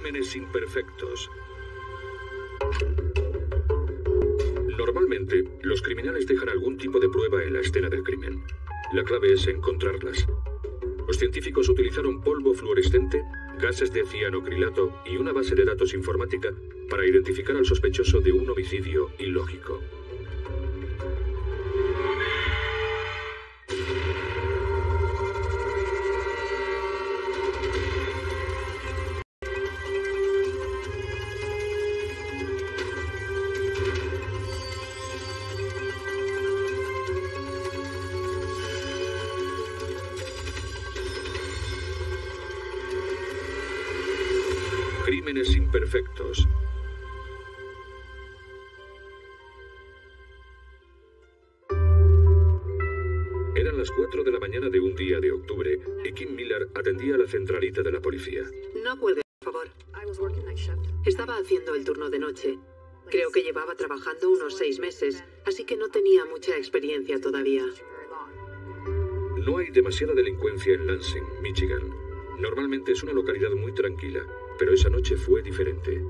Crímenes imperfectos. Normalmente, los criminales dejan algún tipo de prueba en la escena del crimen. La clave es encontrarlas. Los científicos utilizaron polvo fluorescente, gases de cianocrilato y una base de datos informática para identificar al sospechoso de un homicidio ilógico. Crímenes imperfectos. Eran las 4 de la mañana de un día de octubre y Kim Miller atendía a la centralita de la policía. No cuelgue, por favor. Estaba haciendo el turno de noche. Creo que llevaba trabajando unos 6 meses, así que no tenía mucha experiencia todavía. No hay demasiada delincuencia en Lansing, Michigan. Normalmente es una localidad muy tranquila, pero esa noche fue diferente.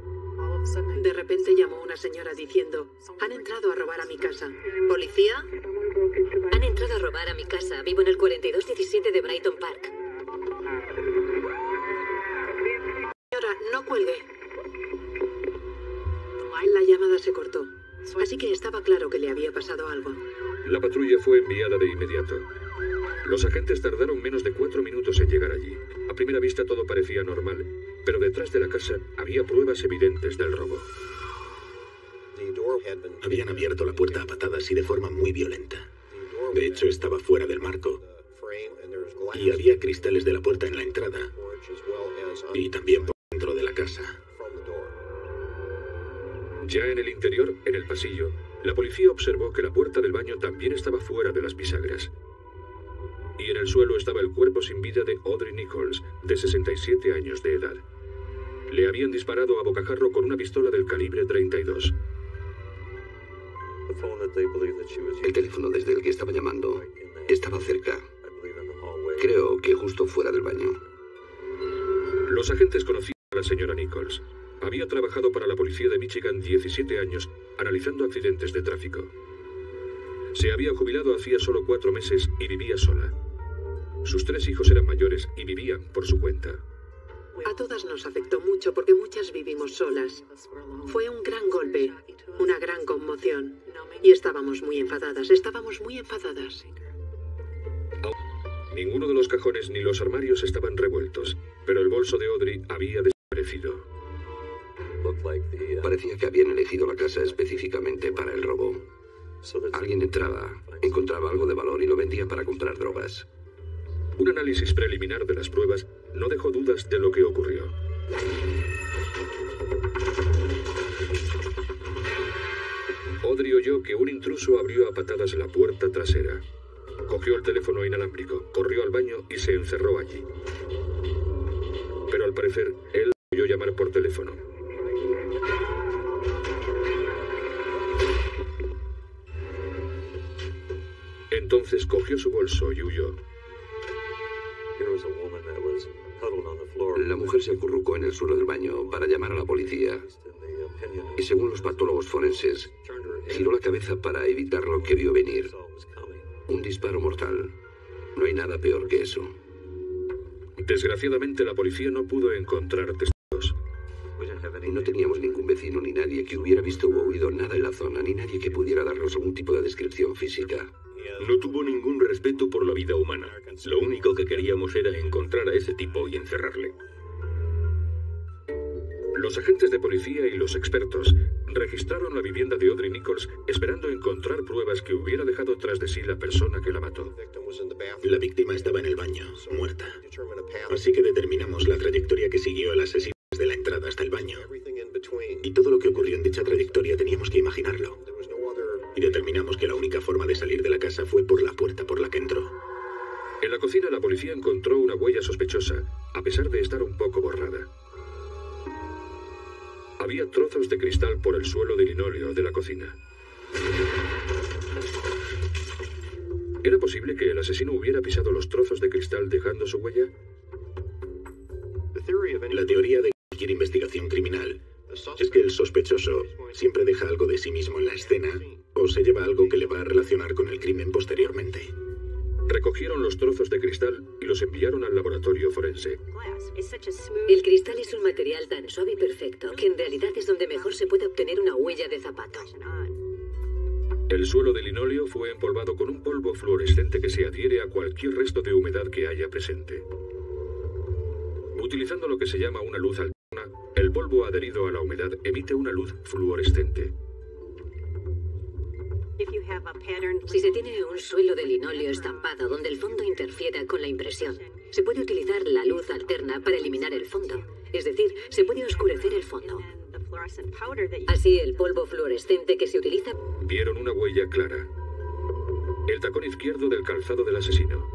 De repente llamó una señora diciendo: han entrado a robar a mi casa. ¿Policía? Han entrado a robar a mi casa. Vivo en el 4217 de Brighton Park. Señora, no cuelgue. La llamada se cortó, así que estaba claro que le había pasado algo. La patrulla fue enviada de inmediato. Los agentes tardaron menos de 4 minutos en llegar allí. A primera vista todo parecía normal, pero detrás de la casa había pruebas evidentes del robo. Habían abierto la puerta a patadas y de forma muy violenta. De hecho, estaba fuera del marco. Y había cristales de la puerta en la entrada. Y también por dentro de la casa. Ya en el interior, en el pasillo, la policía observó que la puerta del baño también estaba fuera de las bisagras. Y en el suelo estaba el cuerpo sin vida de Audrey Nichols, de 67 años de edad. Le habían disparado a bocajarro con una pistola del calibre 32. El teléfono desde el que estaba llamando estaba cerca. Creo que justo fuera del baño. Los agentes conocían a la señora Nichols. Había trabajado para la policía de Michigan 17 años, analizando accidentes de tráfico. Se había jubilado hacía solo 4 meses y vivía sola. Sus 3 hijos eran mayores y vivían por su cuenta. A todas nos afectó mucho porque muchas vivimos solas. Fue un gran golpe, una gran conmoción. Y estábamos muy enfadadas. Ninguno de los cajones ni los armarios estaban revueltos, pero el bolso de Audrey había desaparecido. Parecía que habían elegido la casa específicamente para el robo. Alguien entraba, encontraba algo de valor y lo vendía para comprar drogas. Un análisis preliminar de las pruebas no dejó dudas de lo que ocurrió. Audrey oyó que un intruso abrió a patadas la puerta trasera. Cogió el teléfono inalámbrico, corrió al baño y se encerró allí. Pero al parecer, él oyó llamar por teléfono. Entonces cogió su bolso y huyó. La mujer se acurrucó en el suelo del baño para llamar a la policía. Y según los patólogos forenses, giró la cabeza para evitar lo que vio venir. Un disparo mortal. No hay nada peor que eso. Desgraciadamente, la policía no pudo encontrar testigos. No teníamos ningún vecino ni nadie que hubiera visto o oído nada en la zona, ni nadie que pudiera darnos algún tipo de descripción física. No tuvo ningún respeto por la vida humana. Lo único que queríamos era encontrar a ese tipo y encerrarle. Los agentes de policía y los expertos registraron la vivienda de Audrey Nichols esperando encontrar pruebas que hubiera dejado tras de sí la persona que la mató. La víctima estaba en el baño, muerta. Así que determinamos la trayectoria que siguió el asesino desde la entrada hasta el baño. Y todo lo que ocurrió en dicha trayectoria teníamos que imaginarlo. Y determinamos que la única forma de salir de la casa fue por la puerta por la que entró. En la cocina la policía encontró una huella sospechosa, a pesar de estar un poco borrada. Había trozos de cristal por el suelo de linóleo de la cocina. ¿Era posible que el asesino hubiera pisado los trozos de cristal dejando su huella? La teoría de cualquier investigación es que el sospechoso siempre deja algo de sí mismo en la escena o se lleva algo que le va a relacionar con el crimen posteriormente. Recogieron los trozos de cristal y los enviaron al laboratorio forense. El cristal es un material tan suave y perfecto que en realidad es donde mejor se puede obtener una huella de zapato. El suelo de linóleo fue empolvado con un polvo fluorescente que se adhiere a cualquier resto de humedad que haya presente. Utilizando lo que se llama una luz alterna, el polvo adherido a la humedad emite una luz fluorescente. Si se tiene un suelo de linóleo estampado donde el fondo interfiera con la impresión, se puede utilizar la luz alterna para eliminar el fondo. Es decir, se puede oscurecer el fondo. Así, el polvo fluorescente que se utiliza... Vieron una huella clara. El tacón izquierdo del calzado del asesino.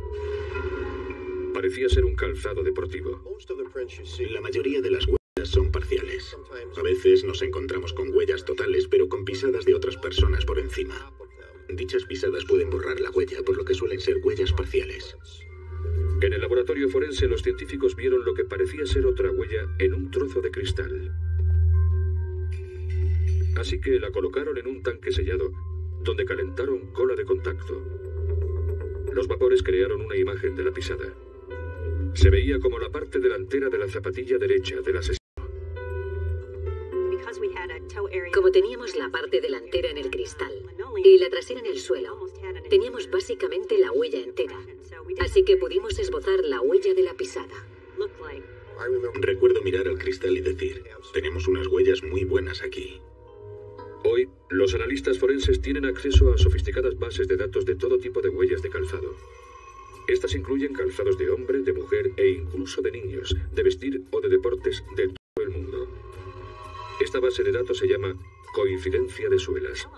Parecía ser un calzado deportivo. La mayoría de las huellas son parciales. A veces nos encontramos con huellas totales, pero con pisadas de otras personas por encima. Dichas pisadas pueden borrar la huella, por lo que suelen ser huellas parciales. En el laboratorio forense, los científicos vieron lo que parecía ser otra huella en un trozo de cristal. Así que la colocaron en un tanque sellado, donde calentaron cola de contacto. Los vapores crearon una imagen de la pisada. Se veía como la parte delantera de la zapatilla derecha del asesino. Como teníamos la parte delantera en el cristal y la trasera en el suelo, teníamos básicamente la huella entera. Así que pudimos esbozar la huella de la pisada. Recuerdo mirar al cristal y decir, tenemos unas huellas muy buenas aquí. Hoy, los analistas forenses tienen acceso a sofisticadas bases de datos de todo tipo de huellas de calzado. Estas incluyen calzados de hombre, de mujer e incluso de niños, de vestir o de deportes de todo el mundo. Esta base de datos se llama coincidencia de suelas.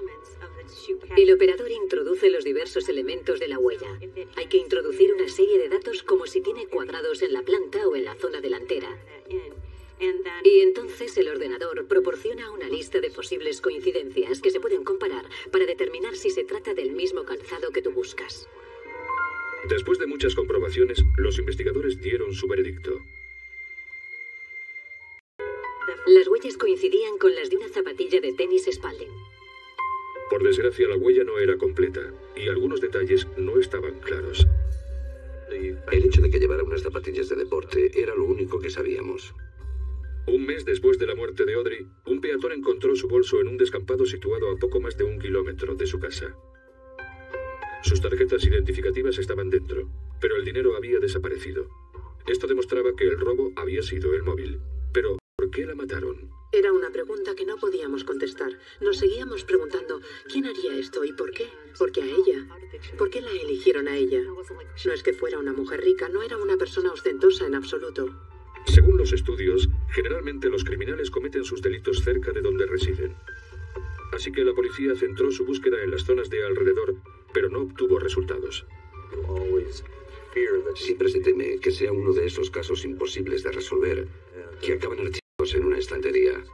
El operador introduce los diversos elementos de la huella. Hay que introducir una serie de datos como si tiene cuadrados en la planta o en la zona delantera. Y entonces el ordenador proporciona una lista de posibles coincidencias que se pueden comparar para determinar si se trata del mismo calzado que tú buscas. Después de muchas comprobaciones, los investigadores dieron su veredicto. Las huellas coincidían con las de una zapatilla de tenis Spalding. Por desgracia, la huella no era completa y algunos detalles no estaban claros. El hecho de que llevara unas zapatillas de deporte era lo único que sabíamos. Un mes después de la muerte de Audrey, un peatón encontró su bolso en un descampado situado a poco más de 1 kilómetro de su casa. Sus tarjetas identificativas estaban dentro, pero el dinero había desaparecido. Esto demostraba que el robo había sido el móvil. Pero, ¿por qué la mataron? Era una pregunta que no podíamos contestar. Nos seguíamos preguntando, ¿quién haría esto y por qué? ¿Por qué a ella? ¿Por qué la eligieron a ella? No es que fuera una mujer rica, no era una persona ostentosa en absoluto. Según los estudios, generalmente los criminales cometen sus delitos cerca de donde residen. Así que la policía centró su búsqueda en las zonas de alrededor, pero no obtuvo resultados. Siempre se teme que sea uno de esos casos imposibles de resolver, que acaban archivados en una estantería.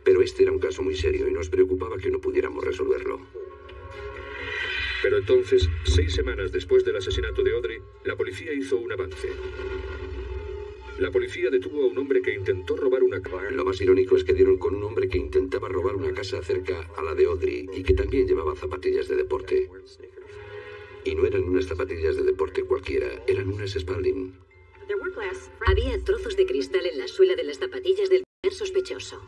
Pero este era un caso muy serio y nos preocupaba que no pudiéramos resolverlo. Pero entonces, 6 semanas después del asesinato de Audrey, la policía hizo un avance. La policía detuvo a un hombre que intentó robar una casa. Lo más irónico es que dieron con un hombre que intentaba robar una casa cerca a la de Audrey y que también llevaba zapatillas de deporte. Y no eran unas zapatillas de deporte cualquiera, eran unas Spalding. Había trozos de cristal en la suela de las zapatillas del primer sospechoso.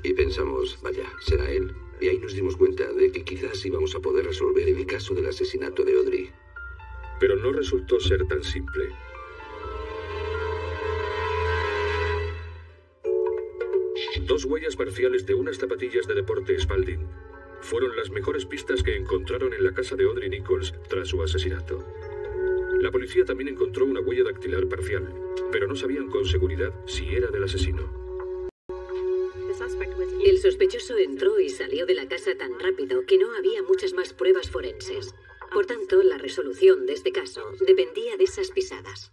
Y pensamos, vaya, será él. Y ahí nos dimos cuenta de que quizás íbamos a poder resolver el caso del asesinato de Audrey. Pero no resultó ser tan simple. Dos huellas parciales de unas zapatillas de deporte Spalding fueron las mejores pistas que encontraron en la casa de Audrey Nichols tras su asesinato. La policía también encontró una huella dactilar parcial, pero no sabían con seguridad si era del asesino. El sospechoso entró y salió de la casa tan rápido que no había muchas más pruebas forenses. Por tanto, la resolución de este caso dependía de esas pisadas.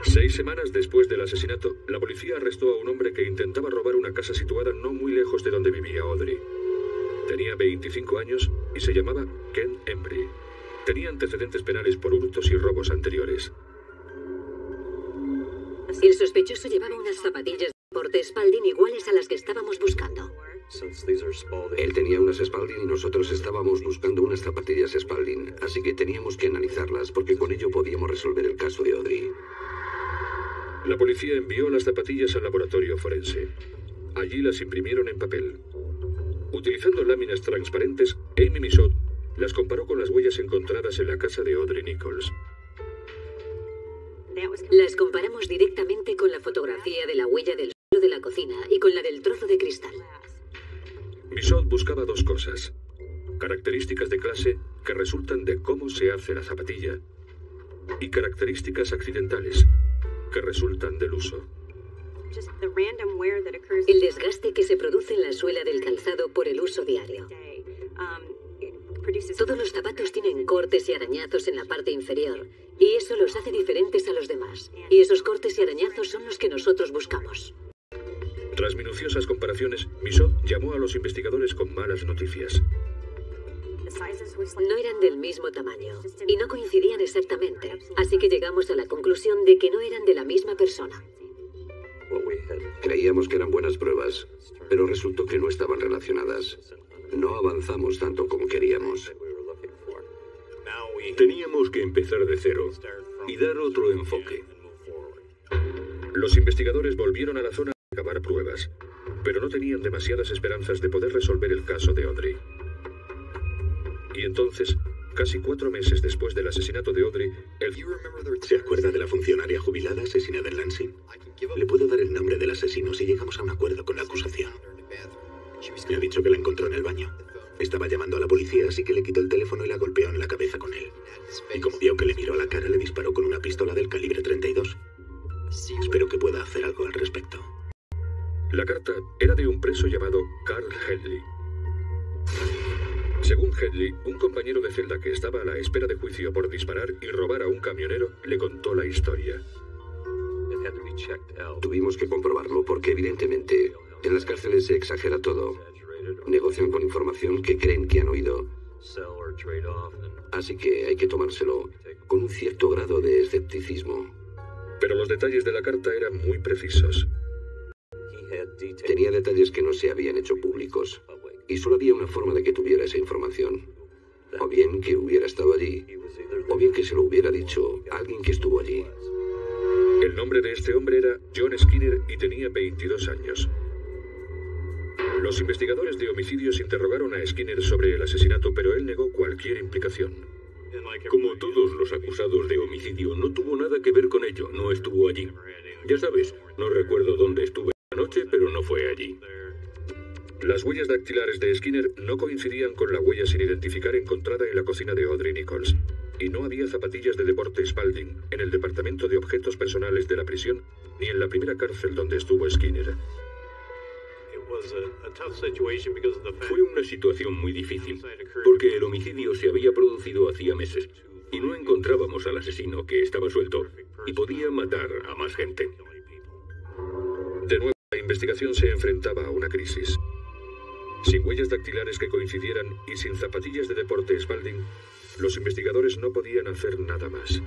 6 semanas después del asesinato, la policía arrestó a un hombre que intentaba robar una casa situada no muy lejos de donde vivía Audrey. Tenía 25 años y se llamaba Ken Embry. Tenía antecedentes penales por hurtos y robos anteriores. El sospechoso llevaba unas zapatillas de deporte deporte Spalding iguales a las que estábamos buscando. Él tenía unas Spalding y nosotros estábamos buscando unas zapatillas Spalding, así que teníamos que analizarlas porque con ello podíamos resolver el caso de Audrey. La policía envió las zapatillas al laboratorio forense. Allí las imprimieron en papel. Utilizando láminas transparentes, Amy Michaud las comparó con las huellas encontradas en la casa de Audrey Nichols. Las comparamos directamente con la fotografía de la huella del suelo de la cocina y con la del trozo de cristal. Michaud buscaba dos cosas: características de clase que resultan de cómo se hace la zapatilla y características accidentales que resultan del uso. El desgaste que se produce en la suela del calzado por el uso diario. Todos los zapatos tienen cortes y arañazos en la parte inferior, y eso los hace diferentes a los demás. Y esos cortes y arañazos son los que nosotros buscamos. Tras minuciosas comparaciones, Michaud llamó a los investigadores con malas noticias. No eran del mismo tamaño y no coincidían exactamente, así que llegamos a la conclusión de que no eran de la misma persona. Creíamos que eran buenas pruebas, pero resultó que no estaban relacionadas. No avanzamos tanto como queríamos. Teníamos que empezar de cero y dar otro enfoque. Los investigadores volvieron a la zona a acabar pruebas, pero no tenían demasiadas esperanzas de poder resolver el caso de Audrey. Y entonces, casi 4 meses después del asesinato de Audrey, ¿Se acuerda de la funcionaria jubilada asesinada en Lansing? Le puedo dar el nombre del asesino si llegamos a un acuerdo con la acusación. Me ha dicho que la encontró en el baño. Estaba llamando a la policía, así que le quitó el teléfono y la golpeó en la cabeza con él. Y como vio que le miró a la cara, le disparó con una pistola del calibre 32. Espero que pueda hacer algo al respecto. La carta era de un preso llamado Carl Hedley. Según Hedley, un compañero de celda que estaba a la espera de juicio por disparar y robar a un camionero le contó la historia. Tuvimos que comprobarlo porque evidentemente en las cárceles se exagera todo. Negocian con información que creen que han oído. Así que hay que tomárselo con un cierto grado de escepticismo. Pero los detalles de la carta eran muy precisos. Tenía detalles que no se habían hecho públicos. Y solo había una forma de que tuviera esa información. O bien que hubiera estado allí, o bien que se lo hubiera dicho a alguien que estuvo allí. El nombre de este hombre era John Skinner y tenía 22 años. Los investigadores de homicidios interrogaron a Skinner sobre el asesinato, pero él negó cualquier implicación. Como todos los acusados de homicidio, no tuvo nada que ver con ello, no estuvo allí. Ya sabes, no recuerdo dónde estuve la noche, pero no fue allí. Las huellas dactilares de Skinner no coincidían con la huella sin identificar encontrada en la cocina de Audrey Nichols, y no había zapatillas de deporte Spalding en el departamento de objetos personales de la prisión ni en la primera cárcel donde estuvo Skinner. Fue una situación muy difícil, porque el homicidio se había producido hacía meses, y no encontrábamos al asesino, que estaba suelto, y podía matar a más gente. De nuevo, la investigación se enfrentaba a una crisis. Sin huellas dactilares que coincidieran y sin zapatillas de deporte Spalding, los investigadores no podían hacer nada más.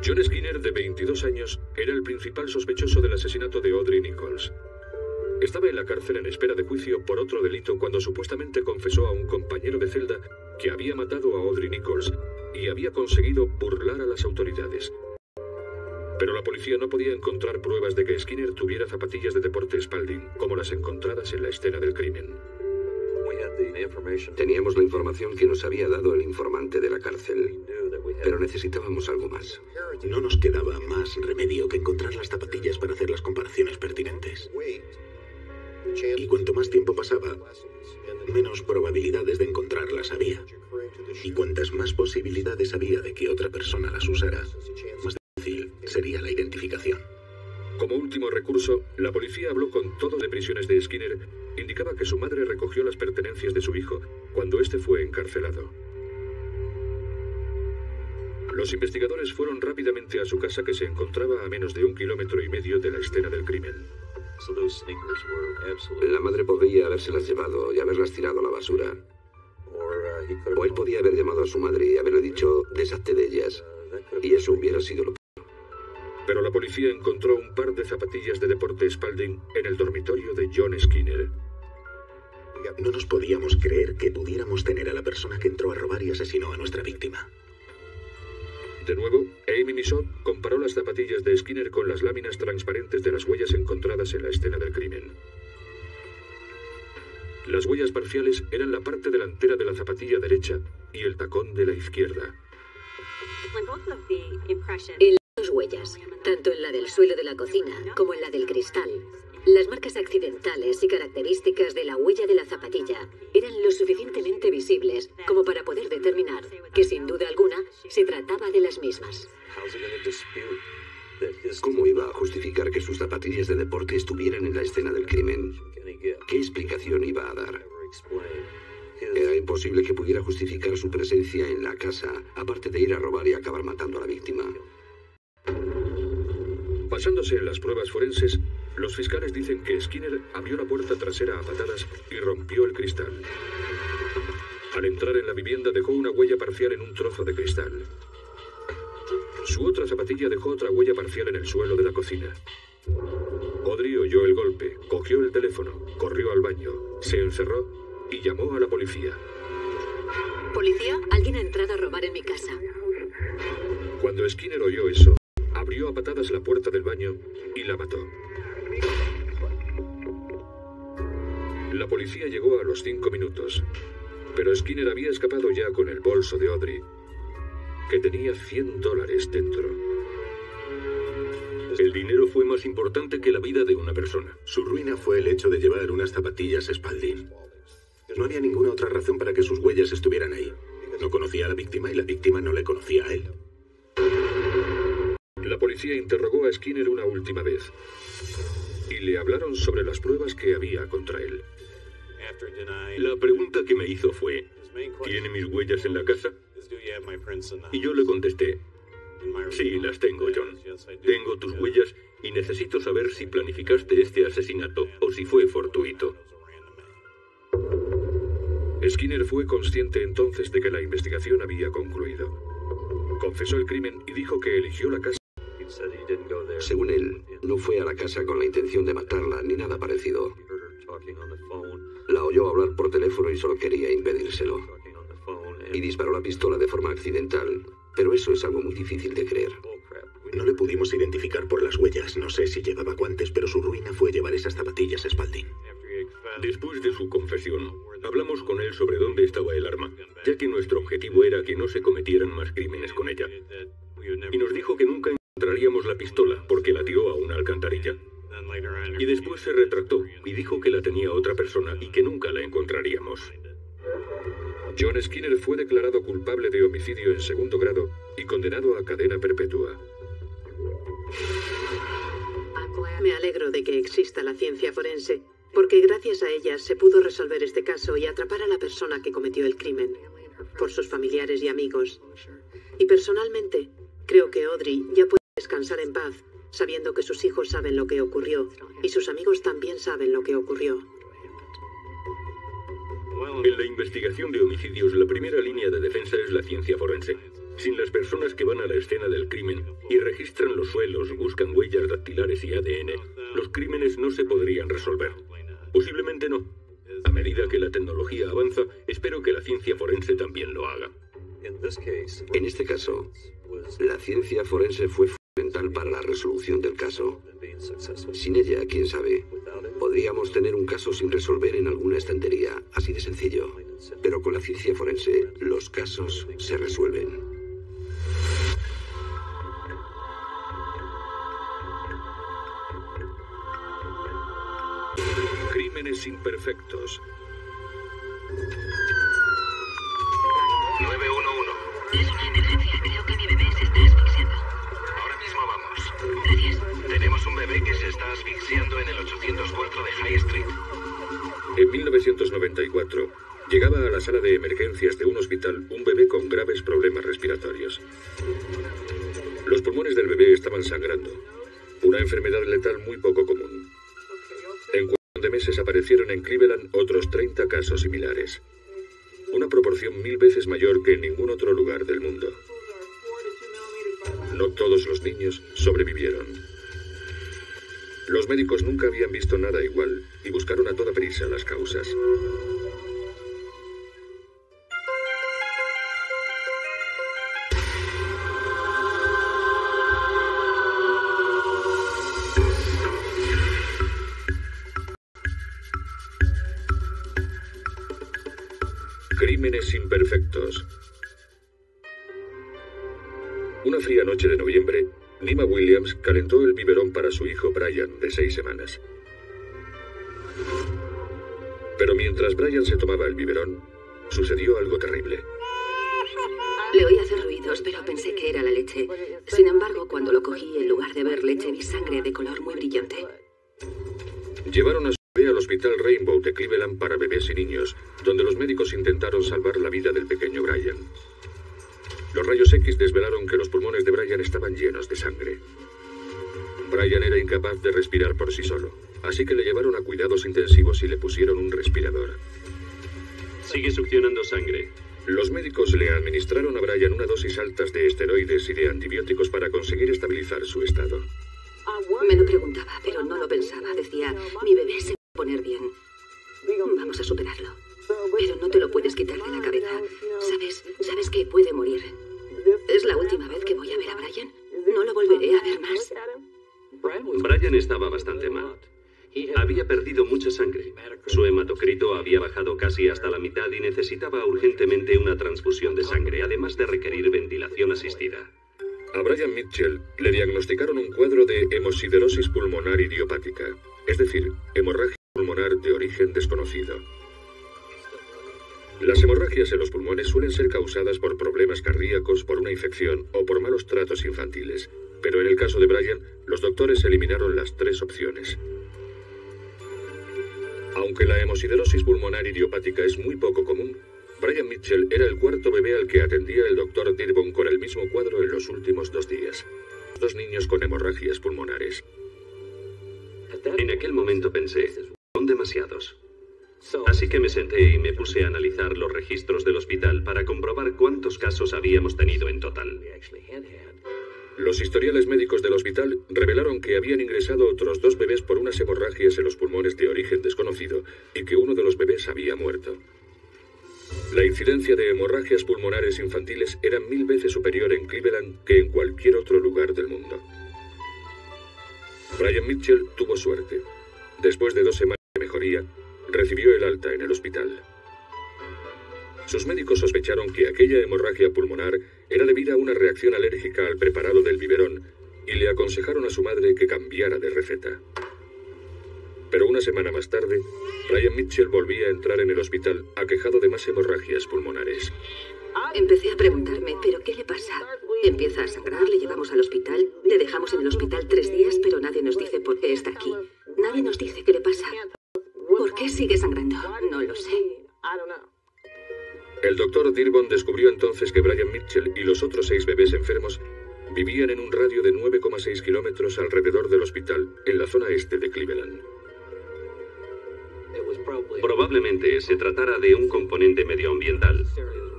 John Skinner, de 22 años, era el principal sospechoso del asesinato de Audrey Nichols. Estaba en la cárcel en espera de juicio por otro delito cuando supuestamente confesó a un compañero de celda que había matado a Audrey Nichols y había conseguido burlar a las autoridades. Pero la policía no podía encontrar pruebas de que Skinner tuviera zapatillas de deporte Spalding, como las encontradas en la escena del crimen. Teníamos la información que nos había dado el informante de la cárcel, pero necesitábamos algo más. No nos quedaba más remedio que encontrar las zapatillas para hacer las comparaciones pertinentes. Y cuanto más tiempo pasaba, menos probabilidades de encontrarlas había. Y cuantas más posibilidades había de que otra persona las usara, más difícil sería la identificación. Como último recurso, la policía habló con todo de prisiones de Skinner. Indicaba que su madre recogió las pertenencias de su hijo cuando éste fue encarcelado. Los investigadores fueron rápidamente a su casa, que se encontraba a menos de 1,5 kilómetros de la escena del crimen. La madre podría habérselas llevado y haberlas tirado a la basura. O él podía haber llamado a su madre y haberle dicho, deshazte de ellas. Y eso hubiera sido lo peor. Pero la policía encontró un par de zapatillas de deporte Spalding en el dormitorio de John Skinner. No nos podíamos creer que pudiéramos tener a la persona que entró a robar y asesinó a nuestra víctima. De nuevo, Amy Misot comparó las zapatillas de Skinner con las láminas transparentes de las huellas encontradas en la escena del crimen. Las huellas parciales eran la parte delantera de la zapatilla derecha y el tacón de la izquierda. En las dos huellas, tanto en la del suelo de la cocina como en la del cristal, las marcas accidentales y características de la huella de la zapatilla eran lo suficientemente visibles como para poder determinar que, sin duda alguna, se trataba de las mismas. ¿Cómo iba a justificar que sus zapatillas de deporte estuvieran en la escena del crimen? ¿Qué explicación iba a dar? Era imposible que pudiera justificar su presencia en la casa, aparte de ir a robar y acabar matando a la víctima. Basándose en las pruebas forenses, los fiscales dicen que Skinner abrió la puerta trasera a patadas y rompió el cristal. Al entrar en la vivienda dejó una huella parcial en un trozo de cristal. Su otra zapatilla dejó otra huella parcial en el suelo de la cocina. Audrey oyó el golpe, cogió el teléfono, corrió al baño, se encerró y llamó a la policía. ¿Policía? Alguien ha entrado a robar en mi casa. Cuando Skinner oyó eso, abrió a patadas la puerta del baño y la mató. La policía llegó a los 5 minutos, pero Skinner había escapado ya con el bolso de Audrey, que tenía $100 dentro. El dinero fue más importante que la vida de una persona. Su ruina fue el hecho de llevar unas zapatillas Spalding. No había ninguna otra razón para que sus huellas estuvieran ahí. No conocía a la víctima y la víctima no le conocía a él. La policía interrogó a Skinner una última vez y le hablaron sobre las pruebas que había contra él. La pregunta que me hizo fue, ¿tiene mis huellas en la casa? Y yo le contesté, sí, las tengo, John. Tengo tus huellas y necesito saber si planificaste este asesinato o si fue fortuito. Skinner fue consciente entonces de que la investigación había concluido. Confesó el crimen y dijo que eligió la casa. Según él, no fue a la casa con la intención de matarla ni nada parecido. La oyó hablar por teléfono y solo quería impedírselo. Y disparó la pistola de forma accidental, pero eso es algo muy difícil de creer. No le pudimos identificar por las huellas. No sé si llevaba guantes, pero su ruina fue llevar esas zapatillas Spalding. Después de su confesión, hablamos con él sobre dónde estaba el arma, ya que nuestro objetivo era que no se cometieran más crímenes con ella. Y nos dijo que nunca encontraríamos la pistola porque la tiró a una alcantarilla. Y después se retractó y dijo que la tenía otra persona y que nunca la encontraríamos. John Skinner fue declarado culpable de homicidio en segundo grado y condenado a cadena perpetua. Me alegro de que exista la ciencia forense, porque gracias a ella se pudo resolver este caso y atrapar a la persona que cometió el crimen, por sus familiares y amigos. Y personalmente, creo que Audrey ya puede descansar en paz, sabiendo que sus hijos saben lo que ocurrió y sus amigos también saben lo que ocurrió. En la investigación de homicidios, la primera línea de defensa es la ciencia forense. Sin las personas que van a la escena del crimen y registran los suelos, buscan huellas dactilares y ADN, los crímenes no se podrían resolver. Posiblemente no. A medida que la tecnología avanza, espero que la ciencia forense también lo haga. En este caso, la ciencia forense fue fundamental para la resolución del caso. Sin ella, quién sabe, podríamos tener un caso sin resolver en alguna estantería, así de sencillo. Pero con la ciencia forense, los casos se resuelven. Crímenes imperfectos. 911. Es una emergencia. Creo que mi bebé se está asfixiando. Ahora mismo vamos. Gracias. Tenemos un bebé que se está asfixiando en el 804 de High Street. En 1994, llegaba a la sala de emergencias de un hospital un bebé con graves problemas respiratorios. Los pulmones del bebé estaban sangrando, una enfermedad letal muy poco común. En cuestión de meses aparecieron en Cleveland otros 30 casos similares, una proporción 1000 veces mayor que en ningún otro lugar del mundo. No todos los niños sobrevivieron. Los médicos nunca habían visto nada igual y buscaron a toda prisa las causas. Crímenes imperfectos. Una fría noche de noviembre, Nima Williams calentó el biberón para su hijo Brian, de 6 semanas. Pero mientras Brian se tomaba el biberón, sucedió algo terrible. Le oí hacer ruidos, pero pensé que era la leche. Sin embargo, cuando lo cogí, en lugar de ver leche, vi sangre de color muy brillante. Llevaron a su bebé al Hospital Rainbow de Cleveland para bebés y niños, donde los médicos intentaron salvar la vida del pequeño Brian. Los rayos X desvelaron que los pulmones de Brian estaban llenos de sangre. Brian era incapaz de respirar por sí solo, así que le llevaron a cuidados intensivos y le pusieron un respirador. Sigue succionando sangre. Los médicos le administraron a Brian una dosis altas de esteroides y de antibióticos para conseguir estabilizar su estado. Me lo preguntaba, pero no lo pensaba. Decía, mi bebé se va a poner bien. Vamos a superarlo. Pero no te lo puedes quitar de la cabeza. Sabes que puede morir. Es la última vez que voy a ver a Brian. No lo volveré a ver más. Brian estaba bastante mal. Había perdido mucha sangre. Su hematocrito había bajado casi hasta la mitad y necesitaba urgentemente una transfusión de sangre, además de requerir ventilación asistida. A Brian Mitchell le diagnosticaron un cuadro de hemosiderosis pulmonar idiopática, es decir, hemorragia pulmonar de origen desconocido. Las hemorragias en los pulmones suelen ser causadas por problemas cardíacos, por una infección o por malos tratos infantiles, pero en el caso de Brian, los doctores eliminaron las 3 opciones. Aunque la hemosiderosis pulmonar idiopática es muy poco común, Brian Mitchell era el 4º bebé al que atendía el Dr. Dirbon con el mismo cuadro en los últimos 2 días. 2 niños con hemorragias pulmonares. En aquel momento pensé, son demasiados. Así que me senté y me puse a analizar los registros del hospital para comprobar cuántos casos habíamos tenido en total. Los historiales médicos del hospital revelaron que habían ingresado otros 2 bebés por unas hemorragias en los pulmones de origen desconocido y que uno de los bebés había muerto. La incidencia de hemorragias pulmonares infantiles era 1000 veces superior en Cleveland que en cualquier otro lugar del mundo. Brian Mitchell tuvo suerte. Después de 2 semanas de mejoría, recibió el alta en el hospital. Sus médicos sospecharon que aquella hemorragia pulmonar era debida a una reacción alérgica al preparado del biberón y le aconsejaron a su madre que cambiara de receta. Pero una semana más tarde, Brian Mitchell volvía a entrar en el hospital aquejado de más hemorragias pulmonares. Empecé a preguntarme, ¿pero qué le pasa? Empieza a sangrar, le llevamos al hospital, le dejamos en el hospital 3 días, pero nadie nos dice por qué está aquí. Nadie nos dice qué le pasa. ¿Por qué sigue sangrando? No lo sé. El doctor Dirbon descubrió entonces que Brian Mitchell y los otros 6 bebés enfermos vivían en un radio de 9,6 kilómetros alrededor del hospital, en la zona este de Cleveland. Probablemente se tratara de un componente medioambiental.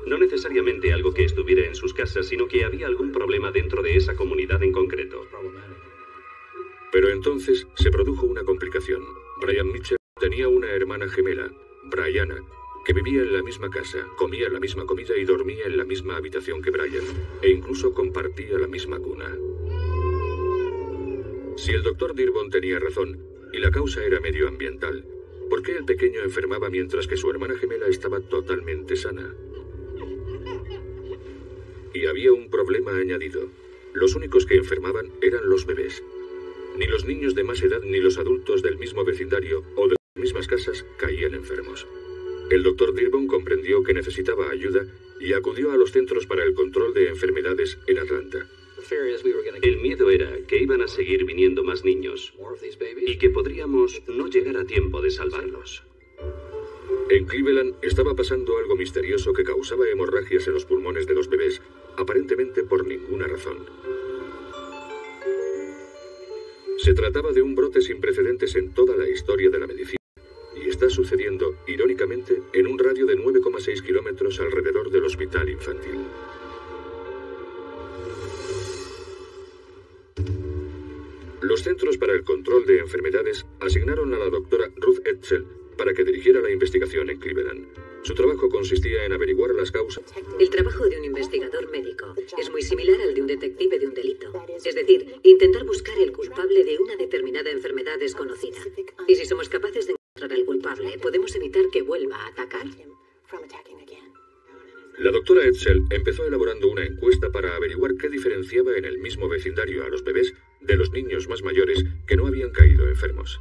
No necesariamente algo que estuviera en sus casas, sino que había algún problema dentro de esa comunidad en concreto. Pero entonces se produjo una complicación. Brian Mitchell tenía una hermana gemela, Brianna, que vivía en la misma casa, comía la misma comida y dormía en la misma habitación que Brian, e incluso compartía la misma cuna. Si el doctor Dirbon tenía razón, y la causa era medioambiental, ¿por qué el pequeño enfermaba mientras que su hermana gemela estaba totalmente sana? Y había un problema añadido. Los únicos que enfermaban eran los bebés. Ni los niños de más edad ni los adultos del mismo vecindario o de las mismas casas caían enfermos. El doctor Dirbon comprendió que necesitaba ayuda y acudió a los Centros para el Control de Enfermedades en Atlanta. El miedo era que iban a seguir viniendo más niños y que podríamos no llegar a tiempo de salvarlos. En Cleveland estaba pasando algo misterioso que causaba hemorragias en los pulmones de los bebés, aparentemente por ninguna razón. Se trataba de un brote sin precedentes en toda la historia de la medicina y está sucediendo, irónicamente, en un radio de 9,6 kilómetros alrededor del hospital infantil. Los Centros para el Control de Enfermedades asignaron a la doctora Ruth Edsel para que dirigiera la investigación en Cleveland. Su trabajo consistía en averiguar las causas. El trabajo de un investigador médico es muy similar al de un detective de un delito. Es decir, intentar buscar el culpable de una determinada enfermedad desconocida. Y si somos capaces de encontrar al culpable, podemos evitar que vuelva a atacar. La doctora Edsel empezó elaborando una encuesta para averiguar qué diferenciaba en el mismo vecindario a los bebés de los niños más mayores que no habían caído enfermos.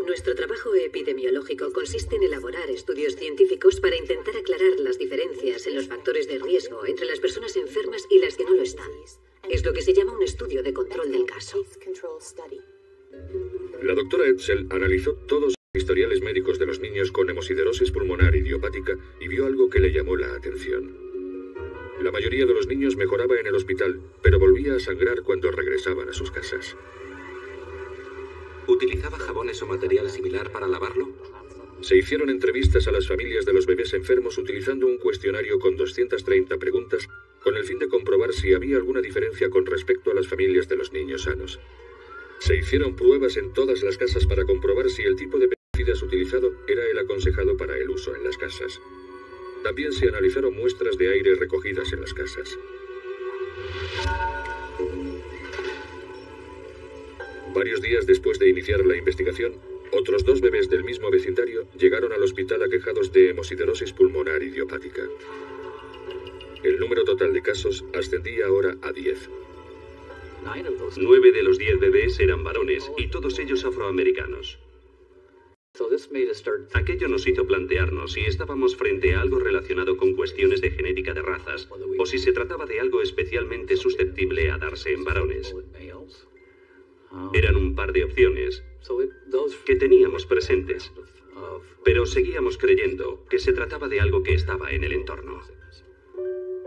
Nuestro trabajo epidemiológico consiste en elaborar estudios científicos para intentar aclarar las diferencias en los factores de riesgo entre las personas enfermas y las que no lo están. Es lo que se llama un estudio de control del caso. La doctora Edsel analizó todos los historiales médicos de los niños con hemosiderosis pulmonar idiopática y vio algo que le llamó la atención. La mayoría de los niños mejoraba en el hospital, pero volvía a sangrar cuando regresaban a sus casas. ¿Utilizaba jabones o material similar para lavarlo? Se hicieron entrevistas a las familias de los bebés enfermos utilizando un cuestionario con 230 preguntas con el fin de comprobar si había alguna diferencia con respecto a las familias de los niños sanos. Se hicieron pruebas en todas las casas para comprobar si el tipo de pesticidas utilizado era el aconsejado para el uso en las casas. También se analizaron muestras de aire recogidas en las casas. Varios días después de iniciar la investigación, otros 2 bebés del mismo vecindario llegaron al hospital aquejados de hemosiderosis pulmonar idiopática. El número total de casos ascendía ahora a 10. 9 de los 10 bebés eran varones y todos ellos afroamericanos. Aquello nos hizo plantearnos si estábamos frente a algo relacionado con cuestiones de genética de razas o si se trataba de algo especialmente susceptible a darse en varones. Eran un par de opciones que teníamos presentes, pero seguíamos creyendo que se trataba de algo que estaba en el entorno.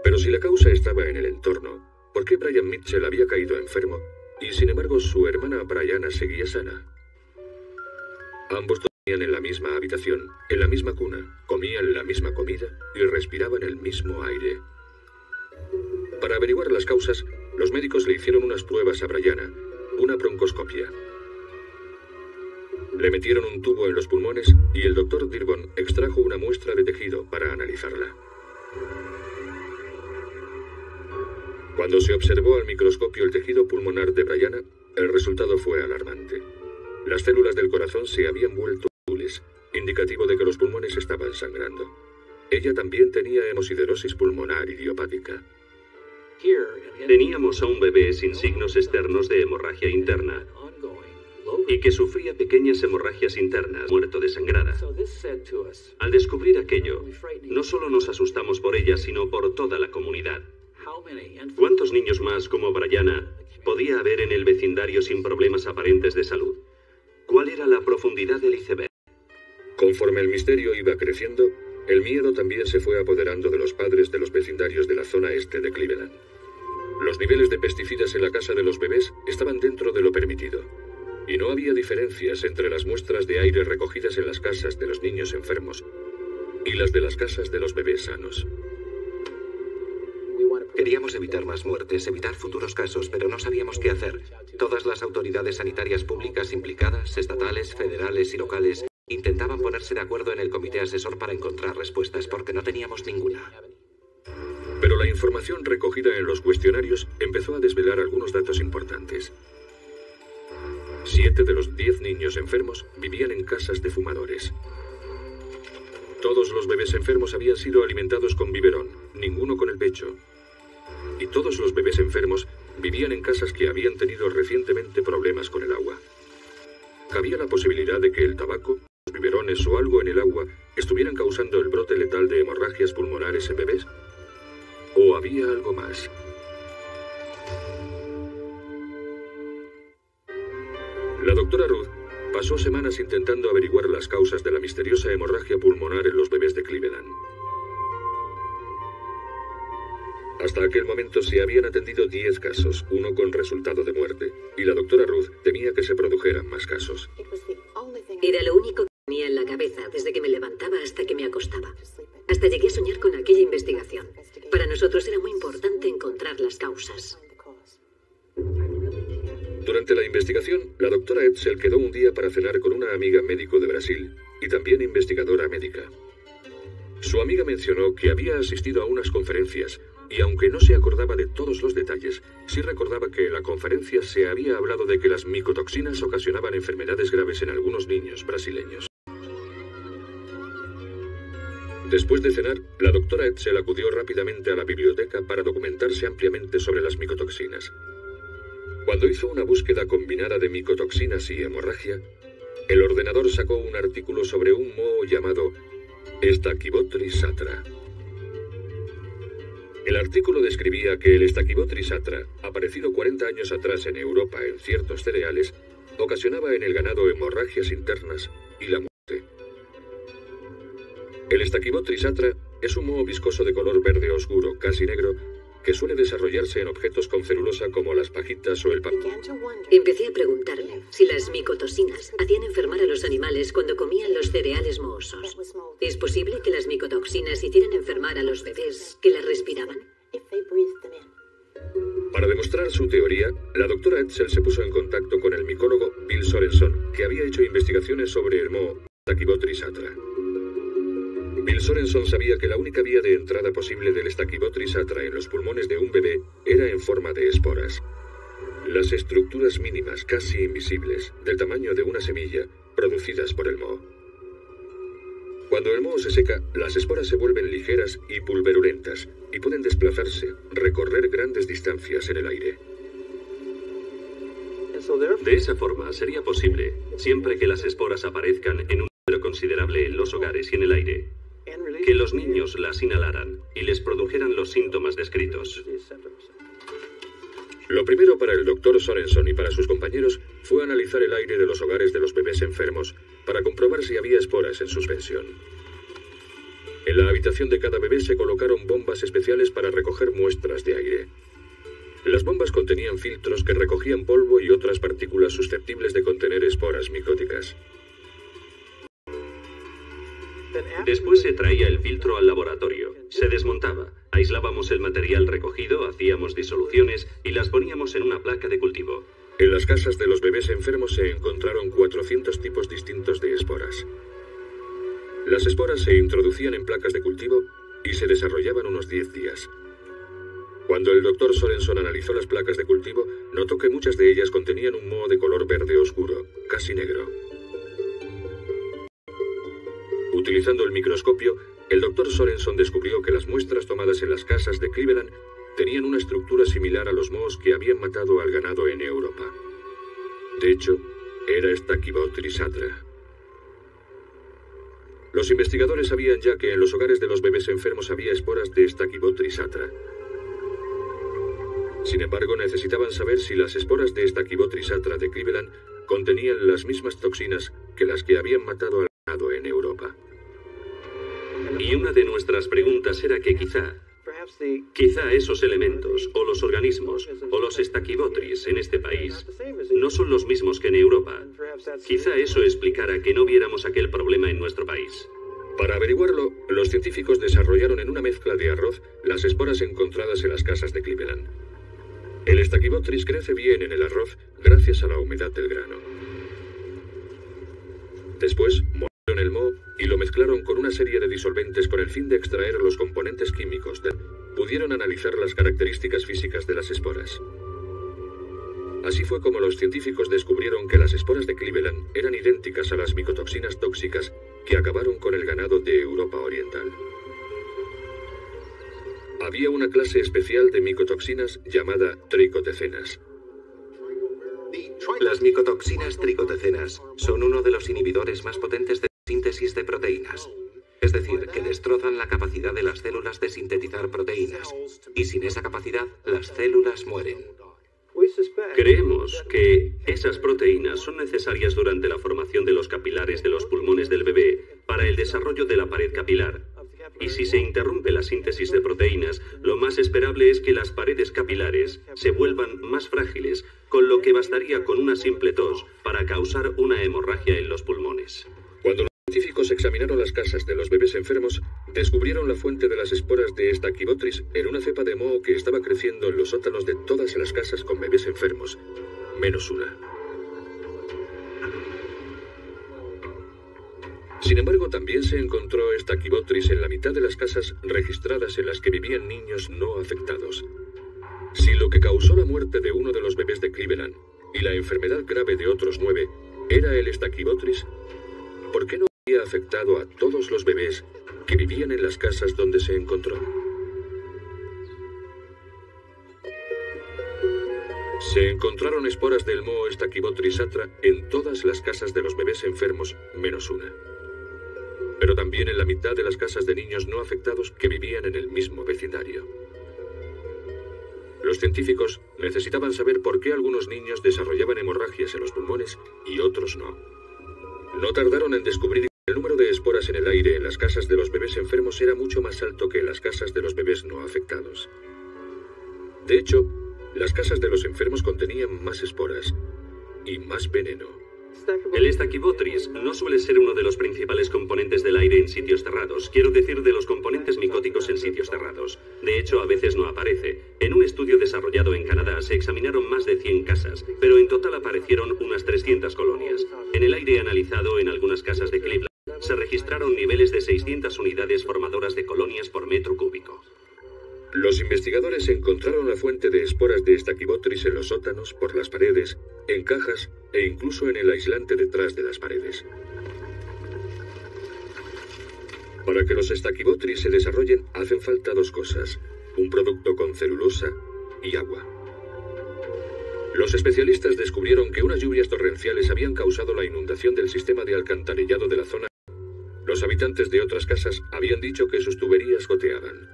Pero si la causa estaba en el entorno, ¿por qué Brian Mitchell había caído enfermo y sin embargo su hermana Brianna seguía sana? Ambos dormían en la misma habitación, en la misma cuna, comían la misma comida y respiraban el mismo aire. Para averiguar las causas, los médicos le hicieron unas pruebas a Brianna, una broncoscopia. Le metieron un tubo en los pulmones y el doctor Dirbon extrajo una muestra de tejido para analizarla. Cuando se observó al microscopio el tejido pulmonar de Brianna, el resultado fue alarmante. Las células del corazón se habían vuelto azules, indicativo de que los pulmones estaban sangrando. Ella también tenía hemosiderosis pulmonar idiopática. Teníamos a un bebé sin signos externos de hemorragia interna y que sufría pequeñas hemorragias internas, muerto desangrada. Al descubrir aquello, no solo nos asustamos por ella, sino por toda la comunidad. ¿Cuántos niños más como Brianna podía haber en el vecindario sin problemas aparentes de salud? ¿Cuál era la profundidad del iceberg? Conforme el misterio iba creciendo, el miedo también se fue apoderando de los padres de los vecindarios de la zona este de Cleveland. Los niveles de pesticidas en la casa de los bebés estaban dentro de lo permitido, y no había diferencias entre las muestras de aire recogidas en las casas de los niños enfermos y las de las casas de los bebés sanos. Queríamos evitar más muertes, evitar futuros casos, pero no sabíamos qué hacer. Todas las autoridades sanitarias públicas implicadas, estatales, federales y locales, intentaban ponerse de acuerdo en el comité asesor para encontrar respuestas, porque no teníamos ninguna. Pero la información recogida en los cuestionarios empezó a desvelar algunos datos importantes. 7 de los 10 niños enfermos vivían en casas de fumadores. Todos los bebés enfermos habían sido alimentados con biberón, ninguno con el pecho. Y todos los bebés enfermos vivían en casas que habían tenido recientemente problemas con el agua. ¿Cabía la posibilidad de que el tabaco, los biberones o algo en el agua estuvieran causando el brote letal de hemorragias pulmonares en bebés? ¿O había algo más? La doctora Ruth pasó semanas intentando averiguar las causas de la misteriosa hemorragia pulmonar en los bebés de Cleveland. Hasta aquel momento se habían atendido 10 casos, uno con resultado de muerte, y la doctora Ruth temía que se produjeran más casos. Era lo único que tenía en la cabeza desde que me levantaba hasta que me acostaba. Hasta llegué a soñar con aquella investigación. Para nosotros era muy importante encontrar las causas. Durante la investigación, la doctora Edsel quedó un día para cenar con una amiga médico de Brasil y también investigadora médica. Su amiga mencionó que había asistido a unas conferencias y aunque no se acordaba de todos los detalles, sí recordaba que en la conferencia se había hablado de que las micotoxinas ocasionaban enfermedades graves en algunos niños brasileños. Después de cenar, la doctora Edsel acudió rápidamente a la biblioteca para documentarse ampliamente sobre las micotoxinas. Cuando hizo una búsqueda combinada de micotoxinas y hemorragia, el ordenador sacó un artículo sobre un moho llamado Stachybotrys satra. El artículo describía que el Stachybotrys satra, aparecido 40 años atrás en Europa en ciertos cereales, ocasionaba en el ganado hemorragias internas y la muerte. El Stachybotrys satra es un moho viscoso de color verde oscuro, casi negro, que suele desarrollarse en objetos con celulosa como las pajitas o el papel. Empecé a preguntarme si las micotoxinas hacían enfermar a los animales cuando comían los cereales mohosos. ¿Es posible que las micotoxinas hicieran enfermar a los bebés que las respiraban? Para demostrar su teoría, la doctora Edsel se puso en contacto con el micólogo Bill Sorenson, que había hecho investigaciones sobre el moho Stachybotrys satra. Bill Sorenson sabía que la única vía de entrada posible del Stachybotrys satra en los pulmones de un bebé era en forma de esporas. Las estructuras mínimas, casi invisibles, del tamaño de una semilla, producidas por el moho. Cuando el moho se seca, las esporas se vuelven ligeras y pulverulentas y pueden desplazarse, recorrer grandes distancias en el aire. De esa forma sería posible, siempre que las esporas aparezcan en un número considerable en los hogares y en el aire, que los niños las inhalaran y les produjeran los síntomas descritos. Lo primero para el doctor Sorenson y para sus compañeros fue analizar el aire de los hogares de los bebés enfermos para comprobar si había esporas en suspensión. En la habitación de cada bebé se colocaron bombas especiales para recoger muestras de aire. Las bombas contenían filtros que recogían polvo y otras partículas susceptibles de contener esporas micóticas. Después se traía el filtro al laboratorio, se desmontaba, aislábamos el material recogido, hacíamos disoluciones y las poníamos en una placa de cultivo. En las casas de los bebés enfermos se encontraron 400 tipos distintos de esporas. Las esporas se introducían en placas de cultivo y se desarrollaban unos 10 días. Cuando el doctor Sorenson analizó las placas de cultivo, notó que muchas de ellas contenían un moho de color verde oscuro, casi negro. Utilizando el microscopio, el doctor Sorenson descubrió que las muestras tomadas en las casas de Cleveland tenían una estructura similar a los mohos que habían matado al ganado en Europa. De hecho, era Stachybotrys satra. Los investigadores sabían ya que en los hogares de los bebés enfermos había esporas de Stachybotrys satra. Sin embargo, necesitaban saber si las esporas de Stachybotrys satra de Cleveland contenían las mismas toxinas que las que habían matado al ganado en Europa. Y una de nuestras preguntas era que quizá esos elementos, o los organismos, o los Stachybotrys en este país, no son los mismos que en Europa. Quizá eso explicara que no viéramos aquel problema en nuestro país. Para averiguarlo, los científicos desarrollaron en una mezcla de arroz las esporas encontradas en las casas de Cleveland. El Stachybotrys crece bien en el arroz gracias a la humedad del grano. Después, molieron el moho y lo mezclaron con una serie de disolventes con el fin de extraer los componentes químicos. Pudieron analizar las características físicas de las esporas. Así fue como los científicos descubrieron que las esporas de Cleveland eran idénticas a las micotoxinas tóxicas que acabaron con el ganado de Europa Oriental. Había una clase especial de micotoxinas llamada tricotecenas. Las micotoxinas tricotecenas son uno de los inhibidores más potentes de síntesis de proteínas. Es decir, que destrozan la capacidad de las células de sintetizar proteínas. Y sin esa capacidad, las células mueren. Creemos que esas proteínas son necesarias durante la formación de los capilares de los pulmones del bebé para el desarrollo de la pared capilar. Y si se interrumpe la síntesis de proteínas, lo más esperable es que las paredes capilares se vuelvan más frágiles, con lo que bastaría con una simple tos para causar una hemorragia en los pulmones. Cuando los científicos examinaron las casas de los bebés enfermos, descubrieron la fuente de las esporas de Stachybotrys en una cepa de moho que estaba creciendo en los sótanos de todas las casas con bebés enfermos, menos una. Sin embargo, también se encontró Stachybotrys en la mitad de las casas registradas en las que vivían niños no afectados. Si lo que causó la muerte de uno de los bebés de Cleveland y la enfermedad grave de otros 9 era el Stachybotrys, ¿por qué no había afectado a todos los bebés que vivían en las casas donde se encontró? Se encontraron esporas del moho Stachybotrys atra en todas las casas de los bebés enfermos, menos una. Pero también en la mitad de las casas de niños no afectados que vivían en el mismo vecindario. Los científicos necesitaban saber por qué algunos niños desarrollaban hemorragias en los pulmones y otros no. No tardaron en descubrir que el número de esporas en el aire en las casas de los bebés enfermos era mucho más alto que en las casas de los bebés no afectados. De hecho, las casas de los enfermos contenían más esporas y más veneno. El Stachybotrys no suele ser uno de los principales componentes del aire en sitios cerrados, quiero decir de los componentes micóticos en sitios cerrados. De hecho, a veces no aparece. En un estudio desarrollado en Canadá se examinaron más de 100 casas, pero en total aparecieron unas 300 colonias. En el aire analizado en algunas casas de Cleveland se registraron niveles de 600 unidades formadoras de colonias por metro cúbico. Los investigadores encontraron la fuente de esporas de Stachybotrys en los sótanos, por las paredes, en cajas e incluso en el aislante detrás de las paredes. Para que los Stachybotrys se desarrollen hacen falta dos cosas: un producto con celulosa y agua. Los especialistas descubrieron que unas lluvias torrenciales habían causado la inundación del sistema de alcantarillado de la zona. Los habitantes de otras casas habían dicho que sus tuberías goteaban.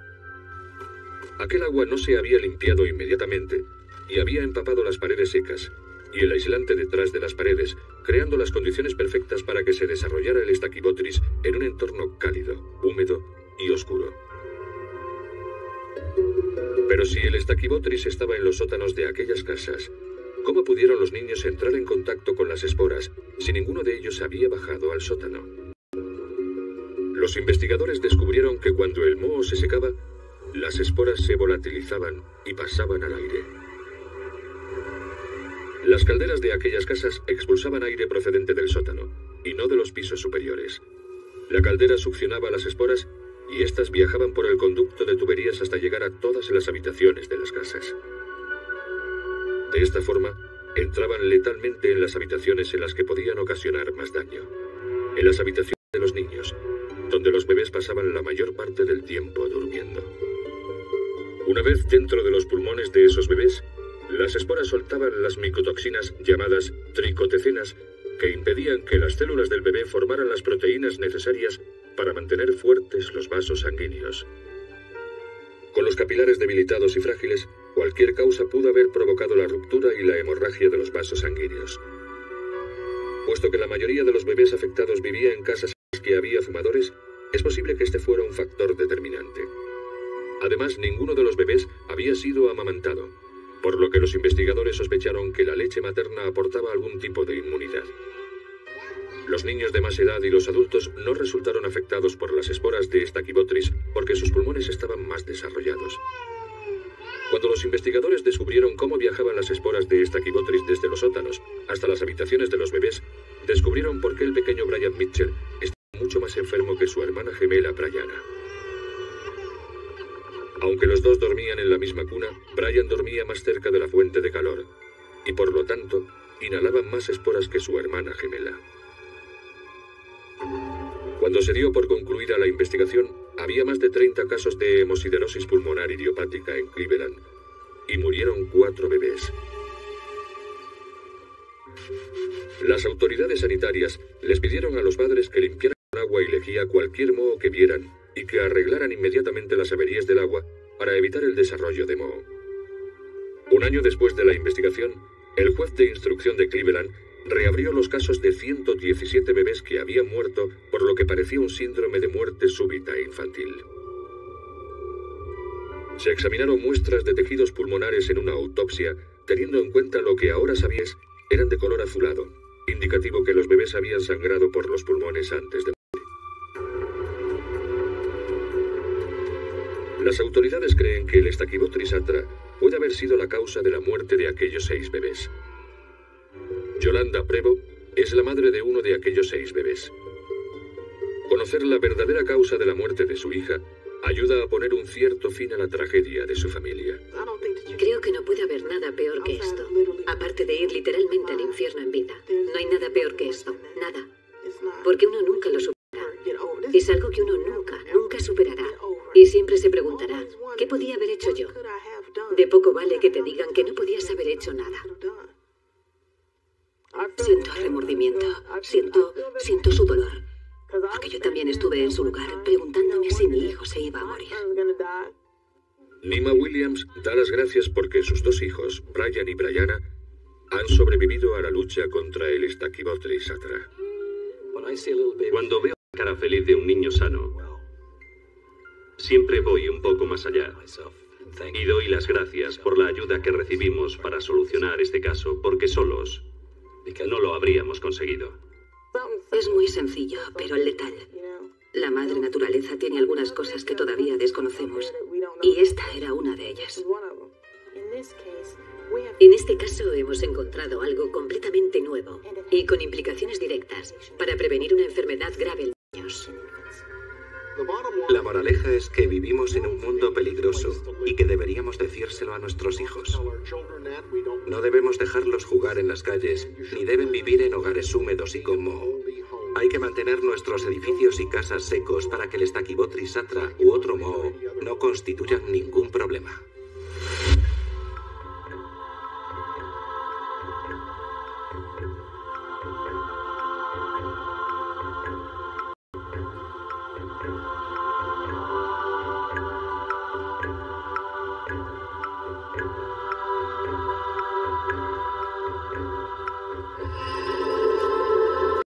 Aquel agua no se había limpiado inmediatamente y había empapado las paredes secas y el aislante detrás de las paredes, creando las condiciones perfectas para que se desarrollara el Stachybotrys en un entorno cálido, húmedo y oscuro. Pero si el Stachybotrys estaba en los sótanos de aquellas casas, ¿cómo pudieron los niños entrar en contacto con las esporas si ninguno de ellos había bajado al sótano? Los investigadores descubrieron que cuando el moho se secaba, las esporas se volatilizaban y pasaban al aire. Las calderas de aquellas casas expulsaban aire procedente del sótano, y no de los pisos superiores. La caldera succionaba las esporas y éstas viajaban por el conducto de tuberías hasta llegar a todas las habitaciones de las casas. De esta forma, entraban letalmente en las habitaciones en las que podían ocasionar más daño. En las habitaciones de los niños, donde los bebés pasaban la mayor parte del tiempo durmiendo. Una vez dentro de los pulmones de esos bebés, las esporas soltaban las micotoxinas llamadas tricotecenas que impedían que las células del bebé formaran las proteínas necesarias para mantener fuertes los vasos sanguíneos. Con los capilares debilitados y frágiles, cualquier causa pudo haber provocado la ruptura y la hemorragia de los vasos sanguíneos. Puesto que la mayoría de los bebés afectados vivía en casas en las que había fumadores, es posible que este fuera un factor determinante. Además, ninguno de los bebés había sido amamantado, por lo que los investigadores sospecharon que la leche materna aportaba algún tipo de inmunidad. Los niños de más edad y los adultos no resultaron afectados por las esporas de Stachybotrys porque sus pulmones estaban más desarrollados. Cuando los investigadores descubrieron cómo viajaban las esporas de Stachybotrys desde los sótanos hasta las habitaciones de los bebés, descubrieron por qué el pequeño Brian Mitchell estaba mucho más enfermo que su hermana gemela Brianna. Aunque los dos dormían en la misma cuna, Brian dormía más cerca de la fuente de calor y por lo tanto inhalaba más esporas que su hermana gemela. Cuando se dio por concluida la investigación, había más de 30 casos de hemosiderosis pulmonar idiopática en Cleveland y murieron 4 bebés. Las autoridades sanitarias les pidieron a los padres que limpiaran con agua y lejía cualquier moho que vieran y que arreglaran inmediatamente las averías del agua para evitar el desarrollo de moho. Un año después de la investigación, el juez de instrucción de Cleveland reabrió los casos de 117 bebés que habían muerto por lo que parecía un síndrome de muerte súbita infantil. Se examinaron muestras de tejidos pulmonares en una autopsia, teniendo en cuenta lo que ahora sabías eran de color azulado, indicativo que los bebés habían sangrado por los pulmones antes de morir. Las autoridades creen que el Stachybotrys atra puede haber sido la causa de la muerte de aquellos 6 bebés. Yolanda Prevost es la madre de uno de aquellos 6 bebés. Conocer la verdadera causa de la muerte de su hija ayuda a poner un cierto fin a la tragedia de su familia. Creo que no puede haber nada peor que esto. Aparte de ir literalmente al infierno en vida. No hay nada peor que esto. Nada. Porque uno nunca lo supera. Es algo que uno nunca superará. Y siempre se preguntará, ¿qué podía haber hecho yo? De poco vale que te digan que no podías haber hecho nada. Siento remordimiento. Siento su dolor. Porque yo también estuve en su lugar preguntándome si mi hijo se iba a morir. Nima Williams da las gracias porque sus 2 hijos, Brian y Brianna, han sobrevivido a la lucha contra el Stakyvotrisatra. Cuando veo la cara feliz de un niño sano, siempre voy un poco más allá. Y doy las gracias por la ayuda que recibimos para solucionar este caso, porque solos no lo habríamos conseguido. Es muy sencillo, pero letal. La madre naturaleza tiene algunas cosas que todavía desconocemos, y esta era una de ellas. En este caso hemos encontrado algo completamente nuevo y con implicaciones directas para prevenir una enfermedad grave en niños. La moraleja es que vivimos en un mundo peligroso y que deberíamos decírselo a nuestros hijos. No debemos dejarlos jugar en las calles, ni deben vivir en hogares húmedos y con moho. Hay que mantener nuestros edificios y casas secos para que el Stakyvotrisatra u otro moho no constituyan ningún problema.